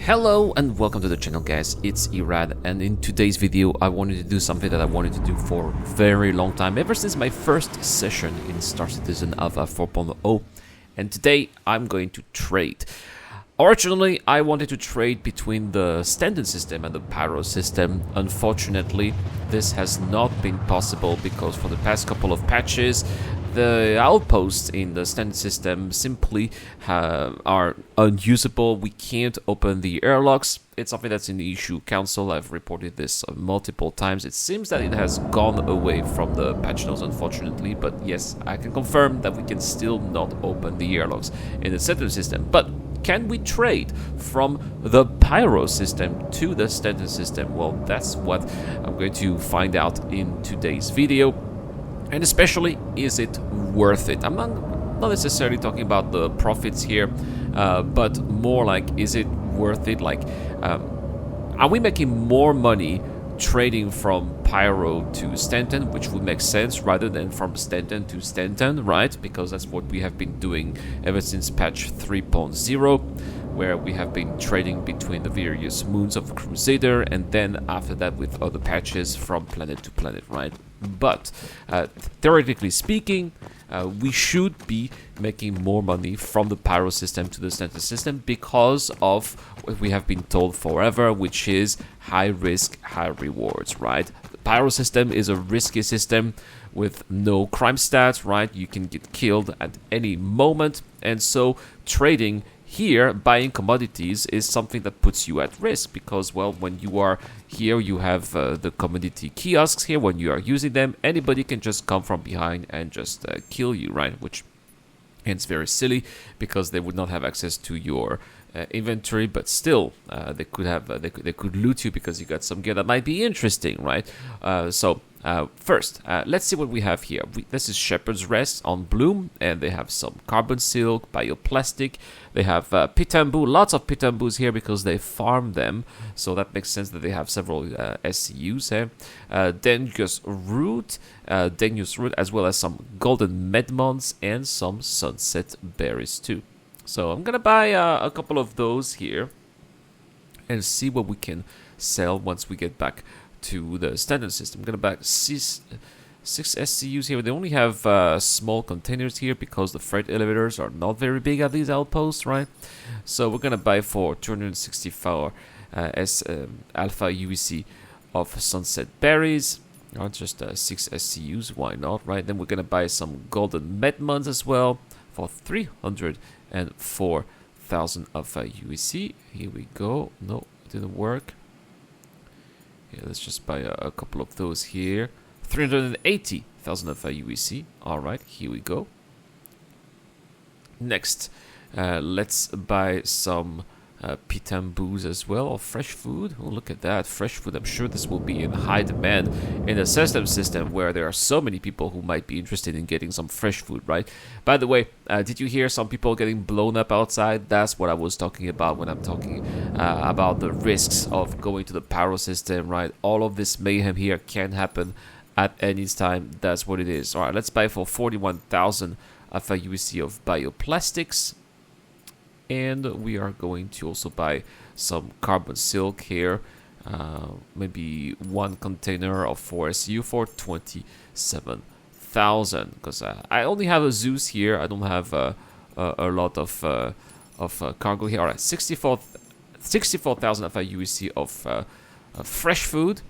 Hello and welcome to the channel, guys. It's Irad, and in today's video I wanted to do something that I wanted to do for a very long time, ever since my first session in Star Citizen Alpha 4.0, and today I'm going to trade. Originally, I wanted to trade between the Stanton system and the Pyro system. Unfortunately, this has not been possible because for the past couple of patches, the outposts in the Stanton system simply are unusable. We can't open the airlocks. It's something that's in the issue council. I've reported this multiple times. It seems that it has gone away from the patch notes, unfortunately. But yes, I can confirm that we can still not open the airlocks in the Stanton system. But can we trade from the Pyro system to the Stanton system? Well, that's what I'm going to find out in today's video. And especially, is it worth it? I'm not necessarily talking about the profits here, but more like, is it worth it? Like, are we making more money trading from Pyro to Stanton, which would make sense, rather than from Stanton to Stanton, right? Because that's what we have been doing ever since patch 3.0, where we have been trading between the various moons of the Crusader, and then after that with other patches from planet to planet, right? But theoretically speaking, we should be making more money from the Pyro system to the Stanton system because of what we have been told forever, which is high risk, high rewards, right? The Pyro system is a risky system with no crime stats, right? You can get killed at any moment, and so trading here, buying commodities, is something that puts you at risk because, well, when you are here, you have the commodity kiosks here. When you are using them, anybody can just come from behind and just kill you, right? Which is very silly because they would not have access to your inventory, but still they could have they could loot you because you got some gear that might be interesting, right? First, let's see what we have here. This is Shepherd's Rest on Bloom, and they have some carbon silk, bioplastic. They have pitambu, lots of pitambus here because they farm them, so that makes sense that they have several SCUs here. Dangerous root, as well as some golden medmons and some sunset berries too. So I'm gonna buy a couple of those here and see what we can sell once we get back to the Stanton system. I'm gonna buy six SCUs here. They only have small containers here because the freight elevators are not very big at these outposts, right? So we're gonna buy for 264 alpha UEC of sunset berries. Just 6 SCUs, why not, right? Then we're gonna buy some golden medmons as well for 304,000 alpha UEC. Here we go. No, it didn't work. Yeah, let's just buy a couple of those here. 380,000 alpha UEC. Alright, here we go. Next, let's buy some pitambus as well, or fresh food. Oh, look at that, fresh food. I'm sure this will be in high demand in the system where there are so many people who might be interested in getting some fresh food, right? By the way, did you hear some people getting blown up outside? That's what I was talking about when I'm talking about the risks of going to the Pyro system, right? All of this mayhem here can happen at any time. That's what it is. All right, let's buy for 41,000 alpha UEC of bioplastics. And we are going to also buy some carbon silk here. Maybe one container of 4 SU for 27,000. Because I only have a Zeus here. I don't have a lot of cargo here. All right, 64,000 alpha UEC of fresh food.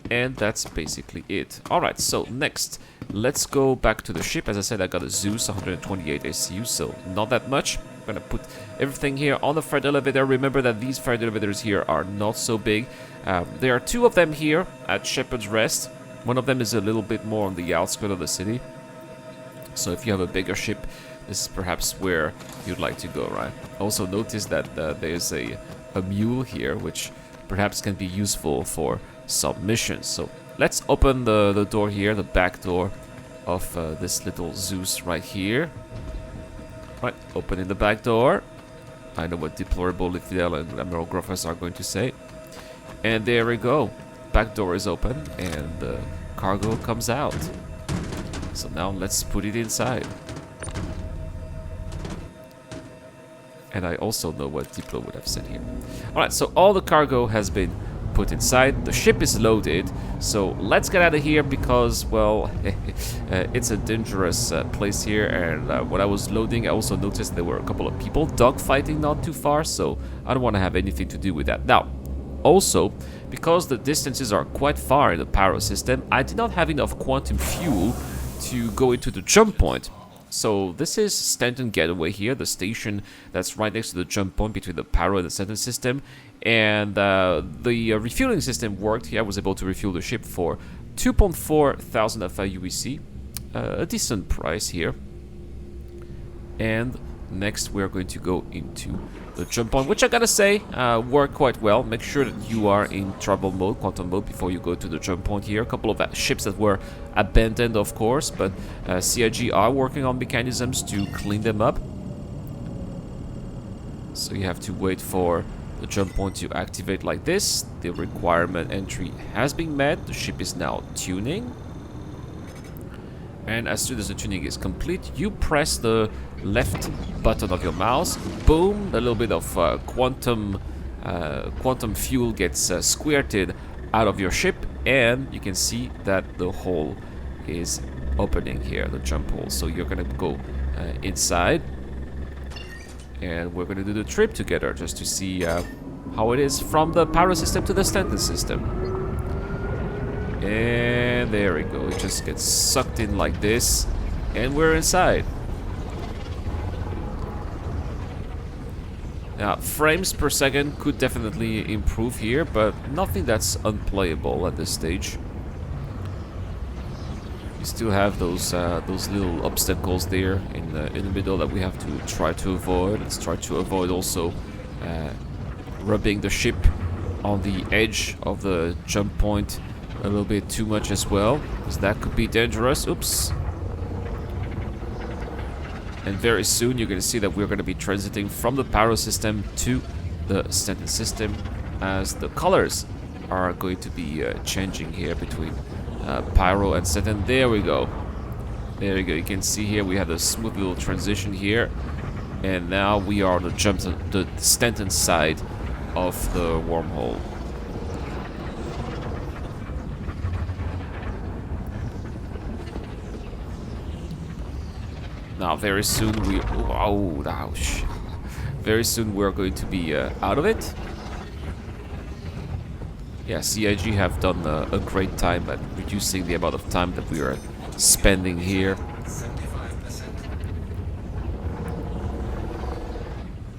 And that's basically it. Alright, so next, let's go back to the ship. As I said, I got a Zeus, 128 SCU, so not that much. I'm gonna put everything here on the freight elevator. Remember that these freight elevators here are not so big. There are 2 of them here at Shepherd's Rest. One of them is a little bit more on the outskirts of the city. So if you have a bigger ship, this is perhaps where you'd like to go, right? Also notice that there's a mule here, which perhaps can be useful for some missions. So let's open the door here, the back door of this little Zeus right here. Right, opening the back door. I know what deplorable Lithidel and Amerographers are going to say. And there we go. Back door is open and the cargo comes out. So now let's put it inside. And I also know what Diplo would have said here. Alright, so all the cargo has been put inside. The ship is loaded. So let's get out of here because, well, it's a dangerous place here. And when I was loading, I also noticed there were a couple of people dogfighting not too far. So I don't want to have anything to do with that. Now, also, because the distances are quite far in the Pyro system, I did not have enough quantum fuel to go into the jump point. So this is Stanton Getaway here, the station that's right next to the jump point between the Pyro and the Stanton system. And the refueling system worked here. I was able to refuel the ship for 2.4 thousand alpha UEC, a decent price here. And next we're going to go into the jump point, which I gotta say worked quite well. Make sure that you are in trouble mode, quantum mode, before you go to the jump point here. A couple of ships that were abandoned, of course, but CIG are working on mechanisms to clean them up. So you have to wait for the jump point to activate like this. The requirement entry has been met. The ship is now tuning. And as soon as the tuning is complete, you press the left button of your mouse. Boom! A little bit of quantum fuel gets squirted out of your ship, and you can see that the hole is opening here, the jump hole. So you're gonna go inside, and we're gonna do the trip together just to see how it is from the Pyro system to the Stanton system. And there we go. It just gets sucked in like this, and we're inside. Now, frames per second could definitely improve here, but nothing that's unplayable at this stage. You still have those little obstacles there in the middle that we have to try to avoid. Let's try to avoid also rubbing the ship on the edge of the jump point a little bit too much as well, because that could be dangerous. Oops. And very soon you're going to see that we're going to be transiting from the Pyro system to the Stanton system, as the colors are going to be changing here between Pyro and Stanton. There we go. There you go. You can see here we have a smooth little transition here, and now we are on the Stanton side of the wormhole. Now, very soon very soon we're going to be out of it. Yeah, CIG have done a great time at reducing the amount of time that we are spending here.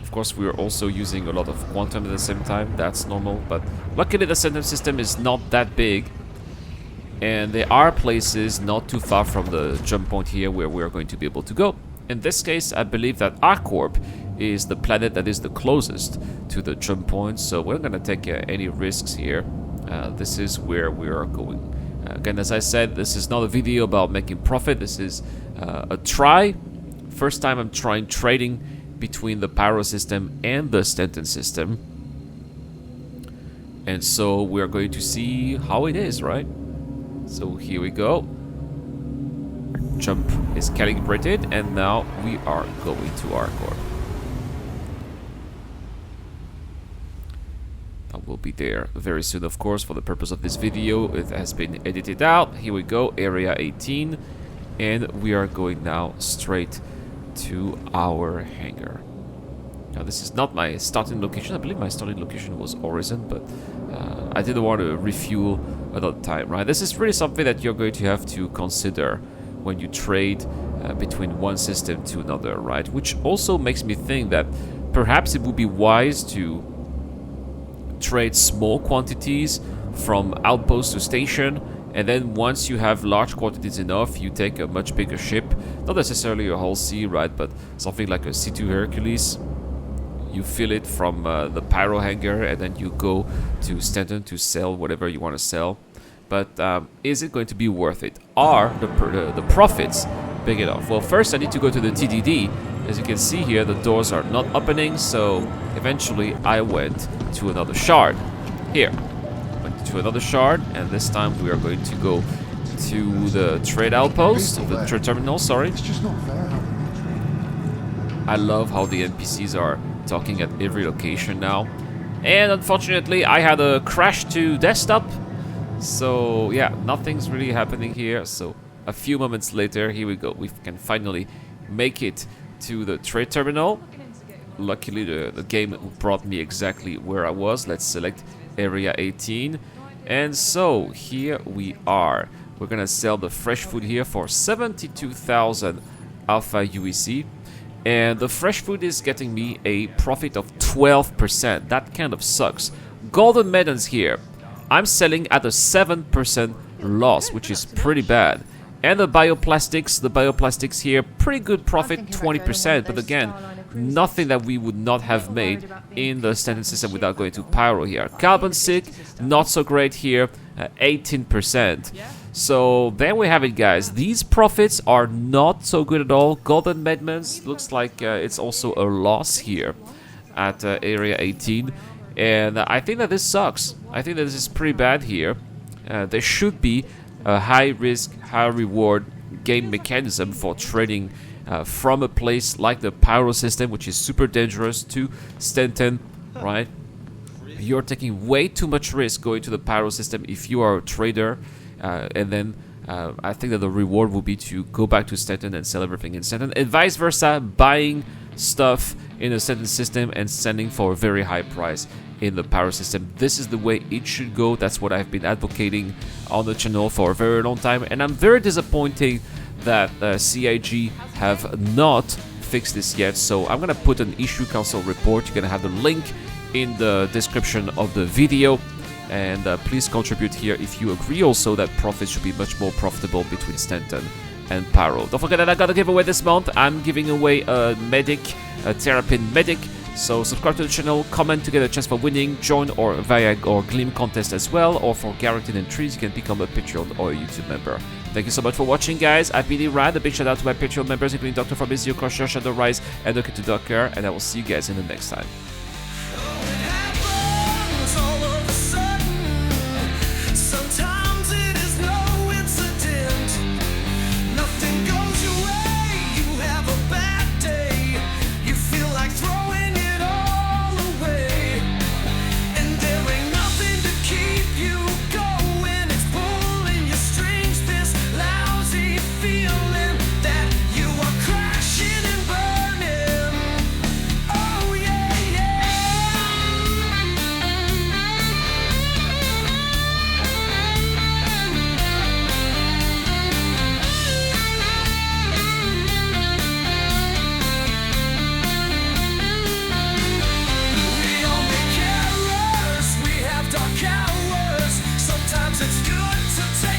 Of course, we are also using a lot of quantum at the same time. That's normal, but luckily the Stanton system is not that big. And there are places not too far from the jump point here where we're going to be able to go. In this case, I believe that Arcorp is the planet that is the closest to the jump point, so we're not going to take any risks here. This is where we are going. Again, as I said, this is not a video about making profit. This is a try. First time I'm trying trading between the Pyro system and the Stanton system. And so we're going to see how it is, right? So here we go. Jump is calibrated, and now we are going to Arcorp. I will be there very soon, of course, for the purpose of this video. It has been edited out. Here we go, area 18, and we are going now straight to our hangar. Now, this is not my starting location. I believe my starting location was Horizon, but I didn't want to refuel another time, right? This is really something that you're going to have to consider when you trade between one system to another, right? Which also makes me think that perhaps it would be wise to trade small quantities from outpost to station, and then once you have large quantities enough, you take a much bigger ship, not necessarily a whole C, right? But something like a C2 Hercules. You fill it from the Pyro hangar, and then you go to Stanton to sell whatever you want to sell. But is it going to be worth it? Are the profits big enough? Well, first I need to go to the TDD. As you can see here, the doors are not opening, so eventually I went to another shard. Here, went to another shard, and this time we are going to go to the trade outpost, the trade terminal, sorry. It's just not fair. I love how the NPCs are talking at every location now. And unfortunately, I had a crash to desktop. So yeah, nothing's really happening here. So a few moments later, here we go. We can finally make it to the trade terminal. Luckily, the game brought me exactly where I was. Let's select area 18. And so here we are. We're gonna sell the fresh food here for 72,000 alpha UEC. And the fresh food is getting me a profit of 12%. That kind of sucks. Golden melons here. I'm selling at a 7% loss, which is pretty bad. And the bioplastics here, pretty good profit, 20%. But again, nothing that we would not have made in the Stanton system without going to Pyro here. Carbon sick, not so great here, 18%. So there we have it, guys. These profits are not so good at all. Golden Medmans looks like it's also a loss here at area 18. And I think that this sucks. I think that this is pretty bad here. There should be a high risk, high reward game mechanism for trading from a place like the Pyro system, which is super dangerous, to Stanton, right? You're taking way too much risk going to the Pyro system if you are a trader. And then I think that the reward will be to go back to Stanton and sell everything in Stanton, and vice versa, buying stuff in the Stanton system and selling for a very high price in the Pyro system. This is the way it should go. That's what I've been advocating on the channel for a very long time, and I'm very disappointed that CIG have not fixed this yet. So I'm gonna put an issue council report. You're gonna have the link in the description of the video. And please contribute here if you agree also that profits should be much more profitable between Stanton and Pyro. Don't forget that I got a giveaway this month. I'm giving away a medic, a Terrapin medic. So subscribe to the channel, comment to get a chance for winning, join or via or Gleam contest as well, or for guaranteed entries you can become a Patreon or a YouTube member. Thank you so much for watching, guys. I've been Irad. A big shout out to my Patreon members, including Dr. Fabrizio, Crusher, Shadow Rise, and Docker to Docker, and I will see you guys in the next time. Sometimes it's good to take